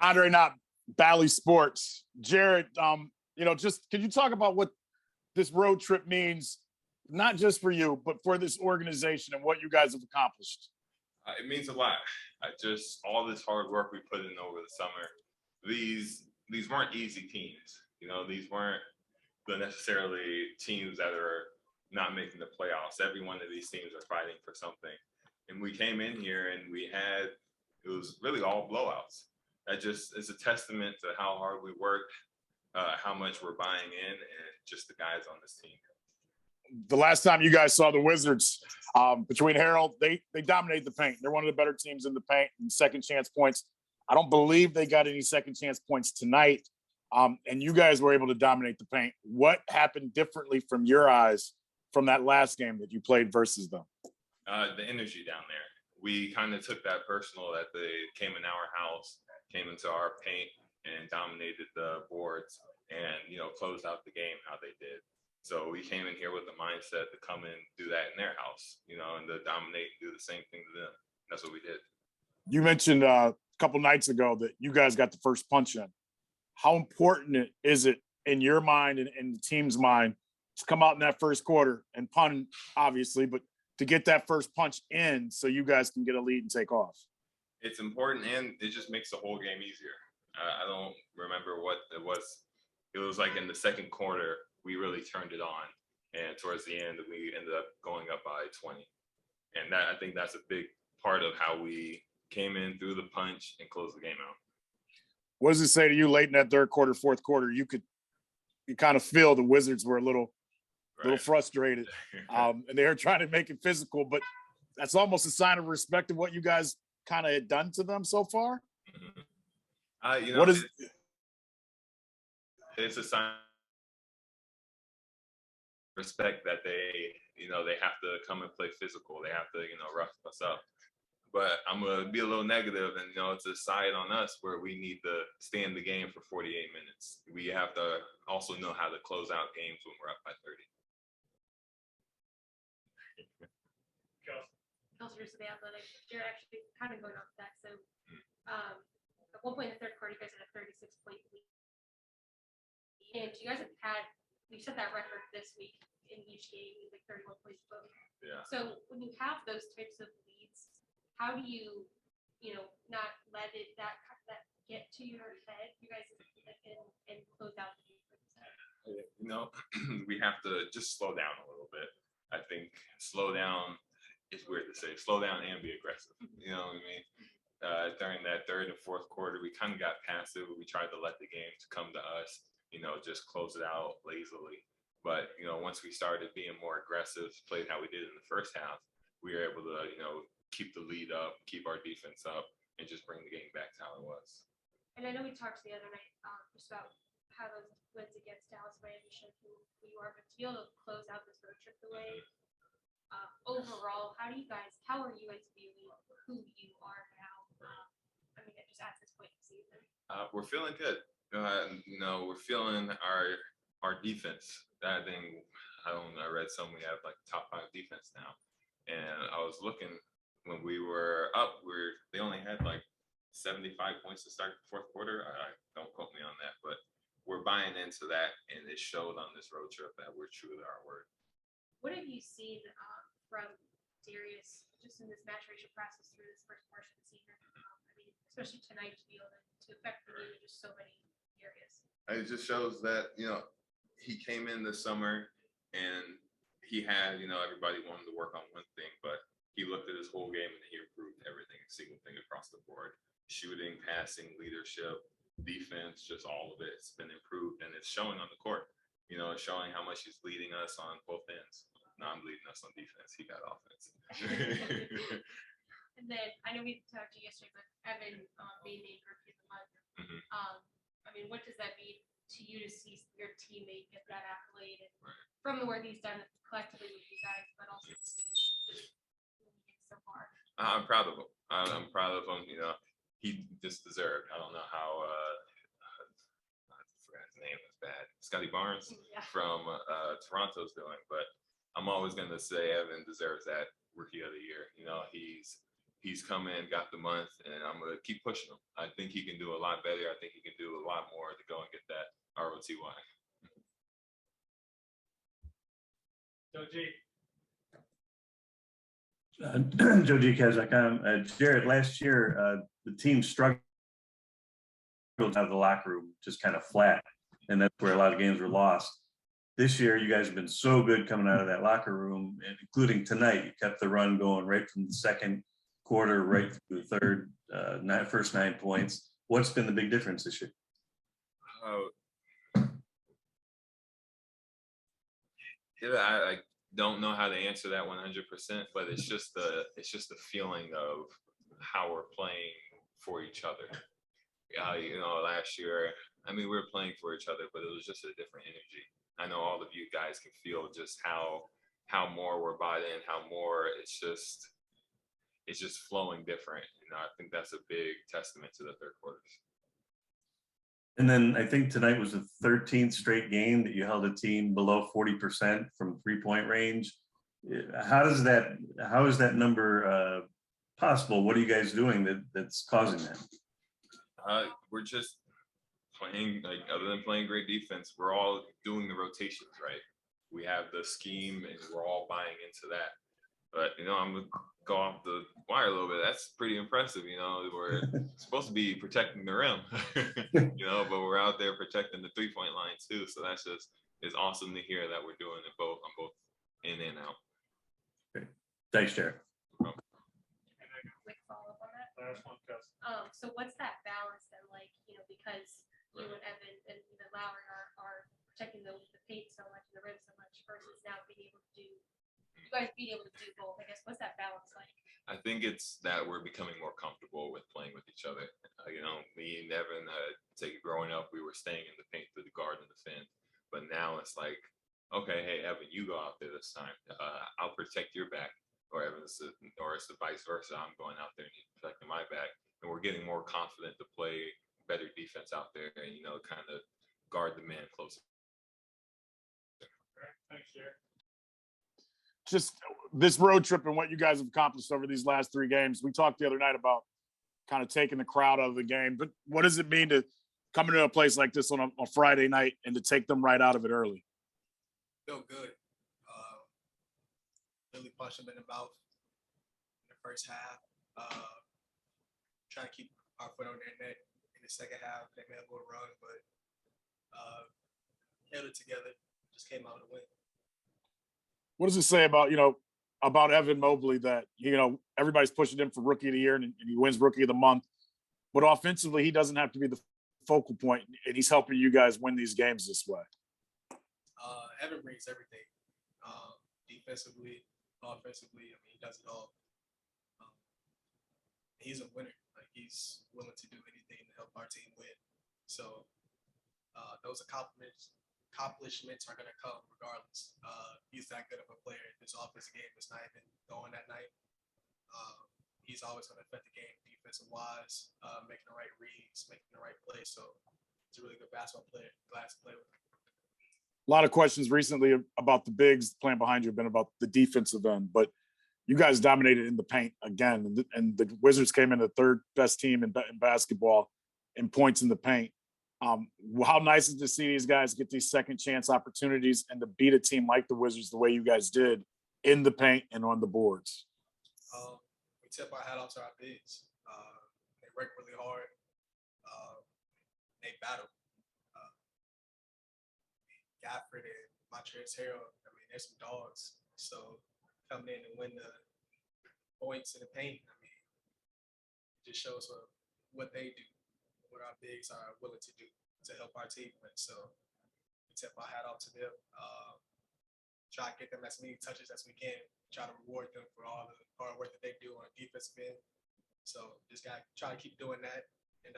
Andre, not Bally Sports. Jarrett, just can you talk about what this road trip means, not just for you, but for this organization and what you guys have accomplished? It means a lot. Just all this hard work we put in over the summer. These weren't easy teams. These weren't necessarily teams that are not making the playoffs. Every one of these teams are fighting for something. And we came in here and it was really all blowouts. That just is a testament to how hard we worked, how much we're buying in, and just the guys on this team. The last time you guys saw the Wizards, between Harold, they dominated the paint. They're one of the better teams in the paint and second chance points. I don't believe they got any second chance points tonight. And you guys were able to dominate the paint. What happened differently from your eyes from that last game that you played versus them? The energy down there. We kind of took that personal that they came in our house, came into our paint, and dominated the boards and, closed out the game how they did. So we came in here with the mindset to come and do that in their house, and to dominate and do the same thing to them. That's what we did. You mentioned a couple nights ago that you guys got the first punch in. How important is it in your mind and in the team's mind to come out in that first quarter and punt, obviously, but to get that first punch in so you guys can get a lead and take off? It's important, and it just makes the whole game easier. I don't remember what it was. It was like in the second quarter, we really turned it on. And towards the end, we ended up going up by 20. And I think that's a big part of how we came in through the punch and closed the game out. What does it say to you late in that third quarter, fourth quarter? You kind of feel the Wizards were a little frustrated, and they were trying to make it physical, but that's almost a sign of respect of what you guys kind of had done to them so far. Mm-hmm. It's a sign of respect that they have to come and play physical. They have to, rough us up. But I'm going to be a little negative, and, it's a side on us where we need to stay in the game for 48 minutes. We have to also know how to close out games when we're up by 30. Kelsey of the Athletic. Jarrett, actually kind of going off that. So at one point in the third quarter, you guys had a 36-point lead. And you guys you set that record this week in each game, like 31 points both. Yeah. So when you have those types of leads, how do you, not let that get to your head, you guys, and close out the game? We have to just slow down a little bit. I think slow down is weird to say. Slow down and be aggressive. You know what I mean? During that third and fourth quarter, we kind of got passive. We tried to let the games come to us, just close it out lazily. But, once we started being more aggressive, played how we did in the first half, we were able to, keep the lead up, keep our defense up, and just bring the game back to how it was. And I know we talked the other night just about how those wins against Dallas Miami showed who you are, but to be able to close out this road trip the way, overall, how are you guys viewing who you are now? Just at this point in the season. We're feeling good. We're feeling our defense. I read some we have like top 5 defense now, and I was looking. When we were up, they only had like 75 points to start the fourth quarter. Don't quote me on that, but we're buying into that, and it showed on this road trip that we're true to our word. What have you seen from Darius just in this maturation process through this first portion of the season? Especially tonight to be able to affect the game in just so many areas. It just shows that he came in this summer and he had everybody wanted to work on one thing, but he looked at his whole game and he improved everything, single thing across the board. Shooting, passing, leadership, defense, just all of it. It's been improved, and it's showing on the court. It's showing how much he's leading us on both ends. Not leading us on defense. He got offense. And then I know we talked to you yesterday, but Evan being named Rookie of the Month. Mm-hmm. What does that mean to you to see your teammate get that accolade and from the work he's done collectively with you guys, but also to see so far? I'm proud of him. I'm proud of him. He just deserved. I don't know how. I forgot his name. It's bad. Scotty Barnes from Toronto's doing, but I'm always going to say Evan deserves that Rookie of the Year. He's he's come in, got the month, and I'm gonna keep pushing him. I think he can do a lot better. I think he can do a lot more to go and get that ROTY. Joe G. Joe G. Kazak. Jarrett, last year, the team struggled out of the locker room, just kind of flat. And that's where a lot of games were lost. This year, you guys have been so good coming out of that locker room, and including tonight. You kept the run going right from the second quarter, right through the third, first 9 points. What's been the big difference this year? I don't know how to answer that 100%, but it's just the feeling of how we're playing for each other. Last year, we were playing for each other, but it was just a different energy. I know all of you guys can feel just how more we're bought in, how more it's just flowing different. I think that's a big testament to the third quarters. And then I think tonight was the 13th straight game that you held a team below 40% from 3-point range. How is that number possible? What are you guys doing that's causing that? We're just playing, other than playing great defense, we're all doing the rotations right. We have the scheme and we're all buying into that. But I'm gonna go off the wire a little bit. That's pretty impressive. We're supposed to be protecting the rim, but we're out there protecting the 3-point line too. So it's awesome to hear that we're doing it both in and out. Great. Thanks, Jarrett. Quick follow-up on that. Last one, Gus. So what's that balance then like, because you and Evan and even Lowry are protecting the paint so much and the rim so much versus now being able to do both, I guess. What's that balance like? I think it's that we're becoming more comfortable with playing with each other. Me and Evan, growing up, we were staying in the paint through the guard and defend. But now it's like, okay, hey, Evan, you go out there this time. I'll protect your back. Or it's the vice versa. I'm going out there and he's protecting my back. And we're getting more confident to play better defense out there and, kind of guard the man closer. Thanks, Jarrett. Just this road trip and what you guys have accomplished over these last 3 games. We talked the other night about kind of taking the crowd out of the game, but what does it mean to come into a place like this on a Friday night and to take them right out of it early? Feel good. Really punch them in the mouth in the first half. Trying to keep our foot on their neck in the second half. They made a little run, but held it together. Just came out with a win. What does it say about Evan Mobley that everybody's pushing him for Rookie of the Year and he wins Rookie of the Month, but offensively he doesn't have to be the focal point and he's helping you guys win these games this way? Evan brings everything. Defensively, offensively, he does it all. He's a winner. He's willing to do anything to help our team win. So those accomplishments are going to come regardless. He's that good of a player. This offensive game is not even going that night. He's always going to affect the game defensive-wise, making the right reads, making the right plays. So he's a really good basketball player. Glad to play with him. A lot of questions recently about the bigs playing behind you have been about the defensive end, but you guys dominated in the paint again, and the Wizards came in the 3rd best team in basketball in points in the paint. How nice is it to see these guys get these second chance opportunities and to beat a team like the Wizards the way you guys did in the paint and on the boards? We tip our hat off to our bigs. They work really hard. They battle. Gafford and Montrezl Harrell, they're some dogs. So coming in and win the points in the paint, it just shows what they do, what our bigs are willing to do to help our team win. So we tip our hat off to them. Try to get them as many touches as we can. Try to reward them for all the hard work that they do on the defensive end. So just got to try to keep doing that and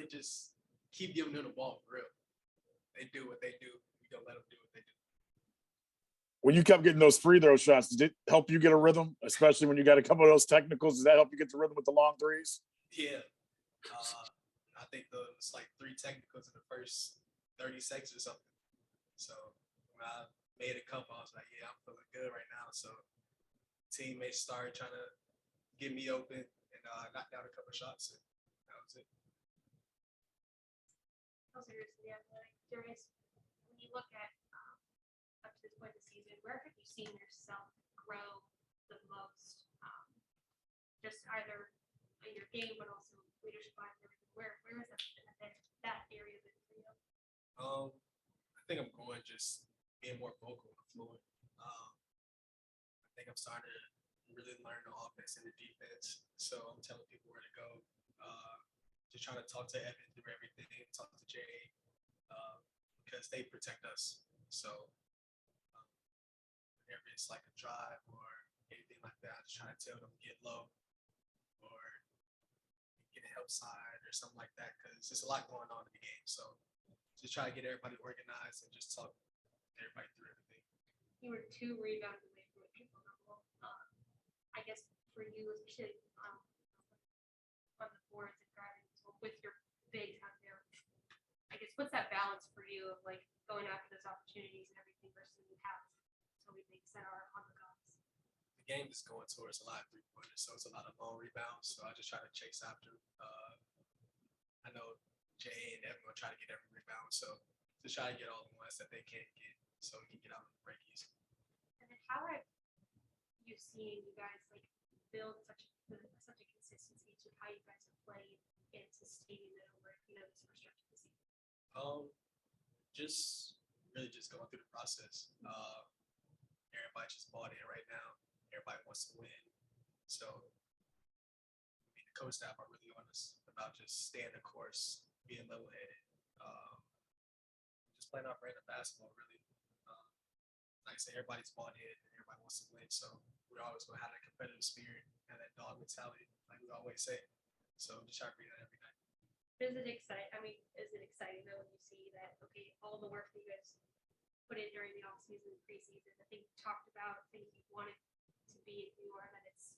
just keep giving them the ball for real. They do what they do. We don't let them do what they do. When you kept getting those free throw shots, did it help you get a rhythm, especially when you got a couple of those technicals? Does that help you get the rhythm with the long threes? Yeah. I think it's like 3 technicals in the first 30 seconds or something. So when I made a couple, I was like, yeah, I'm feeling good right now. So teammates started trying to get me open, and knocked down a couple shots, and that was it. Also, here's the athletic. Darius, when you look at up to this point in the season, where have you seen yourself grow the most? Just either in your game, but also leadership wise, where is that area been for you? I think I'm going just being more vocal and fluent. I think I'm starting to really learn the offense and the defense. So I'm telling people where to go. Just trying to talk to Evan through everything, talk to Jay, because they protect us. So whenever it's like a drive or anything like that, I just try to tell them to get low or get a help side or something like that, because there's a lot going on in the game. So just try to get everybody organized and just talk everybody through everything. You were 2 rebounds away from a triple double. I guess for you, especially on the boards and driving with your bigs out there, I guess what's that balance for you of like going after those opportunities and everything versus you have so many bigs that are on the guns? The game is going towards a lot of 3-pointers, so it's a lot of long rebounds. So I just try to chase after. I know Jay and Evan will try to get every rebound, so just try to get all the ones that they can't get, so we can get out of the breakies. And then how have you seen you guys like build such a consistency to how you guys have played and sustaining it over this first stretch of the season? Just really just going through the process. Everybody just bought in right now. Everybody wants to win. So the coach staff are really on us about just staying the course, being level-headed, just playing our brand of basketball, really. Like I said, everybody's bought in and everybody wants to win. So we're always going to have that competitive spirit and that dog mentality, like we always say. So just try to bring that every night. Is it exciting though when you see that, okay, all the work that you guys put in during the off season and preseason, the things you talked about, things you wanted to be and you are, that it's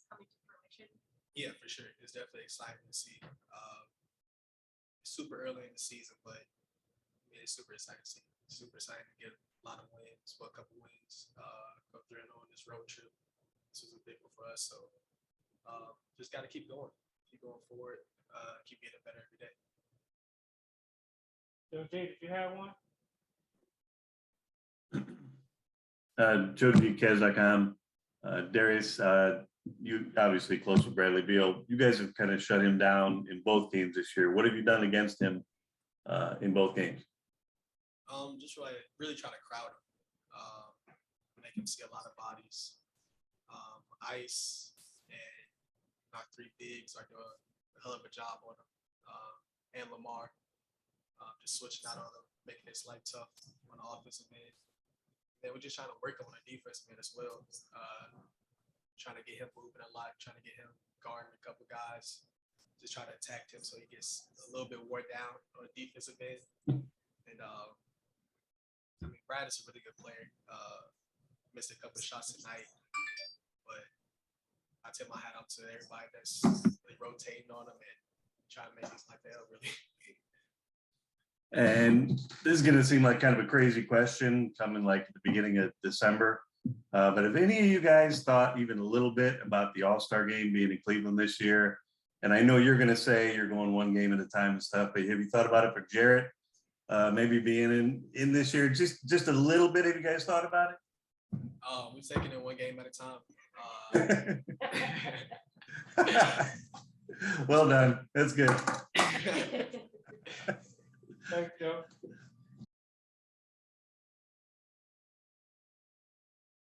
coming to fruition? Yeah, for sure. It's definitely exciting to see. Super early in the season, but it's super exciting to see. Super exciting to get a lot of wins, a couple wins, go 3-0 on this road trip. This was a big one for us. So just got to keep going forward, keep getting better every day. So, Jay, did you have one? JojiKez.com. Darius, you obviously close with Bradley Beal. You guys have kind of shut him down in both games this year. What have you done against him in both games? Just really try to crowd him, make him see a lot of bodies. Ice and our 3 bigs are doing a hell of a job on him, and Lamar, just switching out on him, making his life tough on the offensive end. Then we're just trying to work on the defensive end as well, trying to get him moving a lot, trying to get him guarding a couple guys, just trying to attack him so he gets a little bit worn down on the defensive end. And Brad is a really good player. Missed a couple of shots tonight, but I tip my hat out to everybody that's really rotating on him and trying to make his life hell, really. And this is going to seem like kind of a crazy question coming like at the beginning of December. But if any of you guys thought even a little bit about the All-Star game being in Cleveland this year, and I know you're going to say you're going one game at a time and stuff, but have you thought about it for Jarrett? Maybe being in this year, just a little bit. Have you guys thought about it? We're taking it one game at a time. Well done. That's good. Thanks, Joe.